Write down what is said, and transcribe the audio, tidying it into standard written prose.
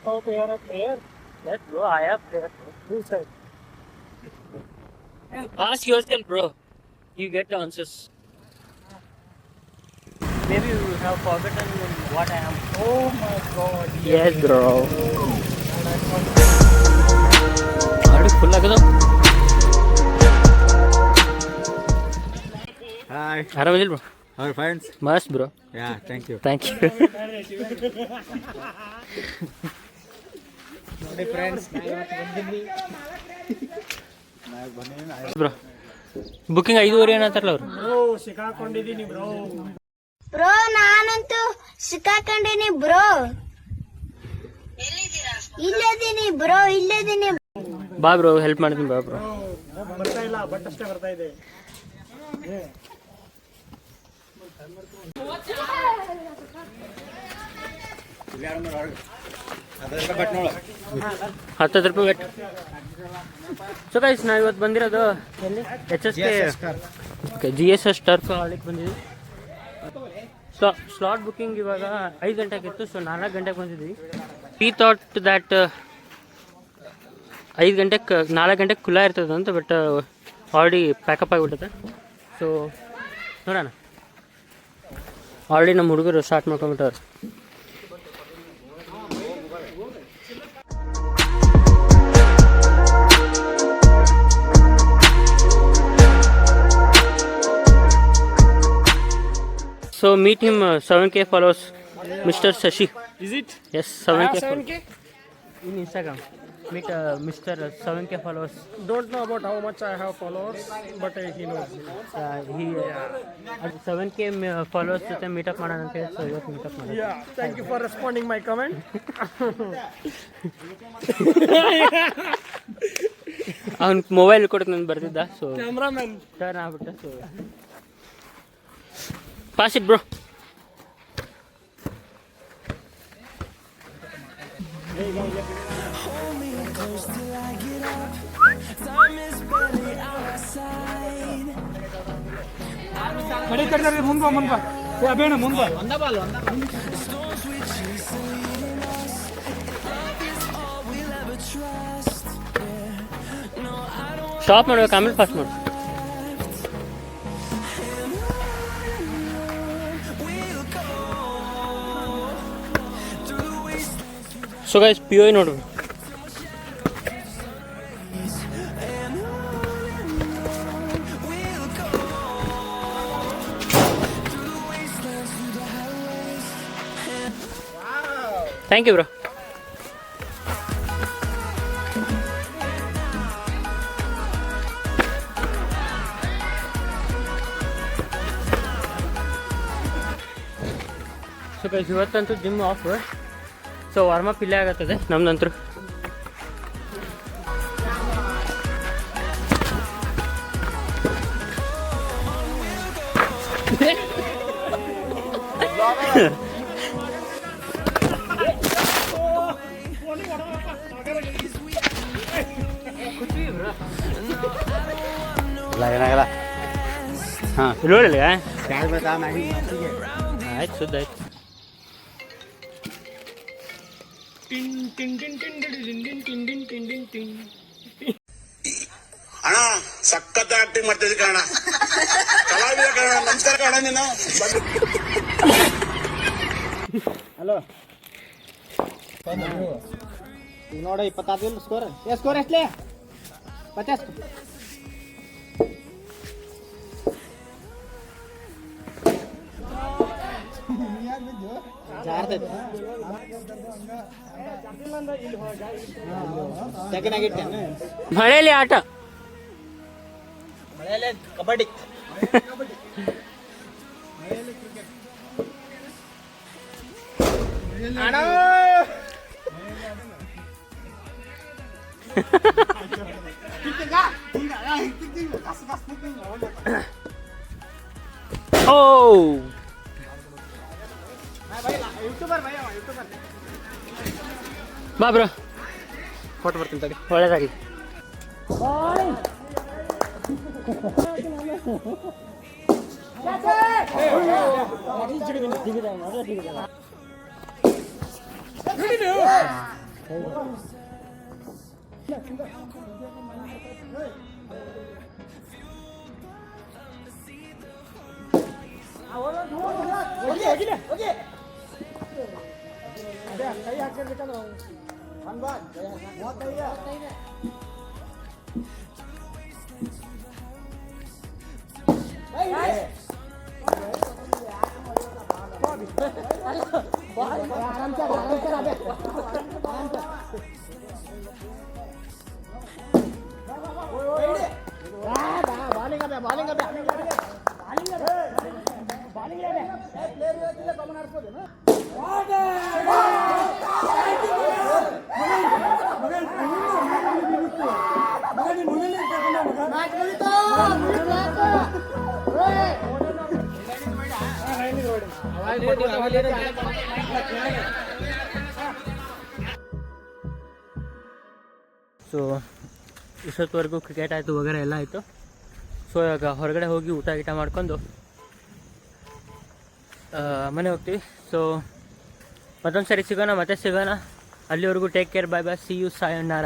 thought you are a player. Yes, bro, I have player. Who said? Ask yourself, bro. You get the answers. Maybe you have forgotten what I am. Oh my god. Yes, bro. Are you full agado? Hi, ಆರಾಮಿಲ್ಲ bro. our friends. ಮಸ್ತ್ bro. Yeah, thank you. Thank you. ನೋಡಿ friends bro booking 5:30 ಏನಂತಾರಲ್ಲ ಅವ್ರು. Bro ಸಿಕ್ಕಾಕೊಂಡಿದ್ದೀನಿ bro. Bro ನಾನಂತೂ ಸಿಕ್ಕಾಕೊಂಡಿನಿ bro. ಇಲ್ಲದೀನಿ bro, ಇಲ್ಲದೀನಿ. ಬಾ bro, help ಮಾಡ್ತೀನಿ ಬಾ bro. ಬರ್ತಾ ಇಲ್ಲ, ಬಟ್ ಅಷ್ಟೇ ಬರ್ತಾ ಇದೆ. ಹತ್ತು ರೂಪಾಯಿ ವೇಟ್. ಸೊ ಗೈಸ್ ನಾವು ಇವತ್ತು ಬಂದಿರೋದು ಎಲ್ಲಿ GSS ಟರ್ಫ್ ಆಡಲಿಕ್ಕೆ ಬಂದಿದ್ವಿ. ಸ್ಲಾಟ್ ಬುಕ್ಕಿಂಗ್ ಇವಾಗ 5 ಗಂಟೆಗೆ ಇತ್ತು. ಸೊ 4 ಗಂಟೆಗೆ ಬಂದಿದ್ವಿ. ವಿ ಥಾಟ್ ದ್ಯಾಟ್ 4 ಗಂಟೆಗೆ ಖುಲ್ಲಾ ಇರ್ತದೆ ಅಂತ. ಬಟ್ ಆಲ್ರೆಡಿ ಪ್ಯಾಕಪ್ ಆಗಿಬಿಟ್ಟದೆ. ಸೊ ನೋಡೋಣ. ಆಲ್ರೆಡಿ ನಮ್ಮ ಹುಡುಗರು ಸ್ಟಾರ್ಟ್ ಮಾಡ್ಕೊಂಬಿಟ್ಟವ್ರು. So meet him, 7K followers, Mr. Shashi. Is it? Yes, 7K. 7K? In Instagram. Meet Mr. 7K followers. Don't know about how much I have followers, but he knows. He 7K followers ಜೊತೆ meetup ಮಾಡೋಣ ಅಂತ ಹೇಳಿ. So ಇವತ್ತು meetup ಮಾಡೋಣ. Yeah, thank you for responding my comment. ಅವ್ನ mobile ಕೊಡಕ್ಕೆ ನಾನು ಬರ್ತಿದ್ದ. So Cameraman. ಟರ್ನ್ ಆಗ್ಬಿಟ್ಟೆ. So pass it bro. ಕಡೆ ಕಡೆ ಮುಂದೆ ಮುಂದೆ ಅಬೇಣ ಮುಂದೆ ಸ್ಟಾಪ್ ಮಾಡ್ಬೇಕು, ಆಮೇಲೆ ಪಾಸ್ ಮಾಡು. ಸೊ ಗೈಸ್ POI ನೋಡ್ರಿ. Thank you bro. So guys ಇವತ್ತಂತೂ ಜಿಮ್ ಆಫ್. ಸೊ ವಾರ್ಮಪ್ ಇಲ್ಲೇ ಆಗತ್ತದೆ ನಮ್ದಂತೂ. ಏನಾಗಲ್ಲ. ಹಾಂ, ಇಲ್ಲೋಳಿಲ್ಲ. ಮ್ಯಾಗಿ ಆಯ್ತು, ಸುದ್ದ ಆಯ್ತು. ಅಣ್ಣ ಸಖತ್ ಆಕ್ಟಿಂಗ್ ಮಾಡ್ತಿದ್ದೆ ಕಣ, ಕಲಾವಿದ ಕಣ. ನಮಸ್ಕಾರ ಕಣ ನೀನು. ಹಲೋ ಈಗ ನೋಡ 26 ಸ್ಕೋರ್. ಸ್ಕೋರ್ ಎಷ್ಟಲೇ? 50. ಮಳೆಯಲ್ಲಿ ಆಟ. ಕಬಡ್ಡಿ. ಓ ಬಾ ಬ್ರೋ, ಫೋಟೋ ಬರ್ತೀನಿ ತಡಿ. ಒಳ್ಳೇದಾಗಿ. ಕೈ ಹಾಕಿರ್ಬೇಕಂದ್ರೆ ಹಂಗ 35 ಸೊ ಇಷ್ಟೊತ್ತವರೆಗೂ ಕ್ರಿಕೆಟ್ ಆಯಿತು ವಗೇರೆ ಎಲ್ಲ ಆಯಿತು. ಸೊ ಇವಾಗ ಹೊರಗಡೆ ಹೋಗಿ ಊಟ ಗೀಟ ಮಾಡ್ಕೊಂಡು ಮನೆ ಹೋಗ್ತೀವಿ. ಸೊ ಮತ್ತೊಂದು ಸರಿ ಸಿಗೋಣ, ಮತ್ತೆ ಸಿಗೋಣ. ಅಲ್ಲಿವರೆಗೂ take care, bye bye, see you, ಸಾಯಣ್ಣಾರ.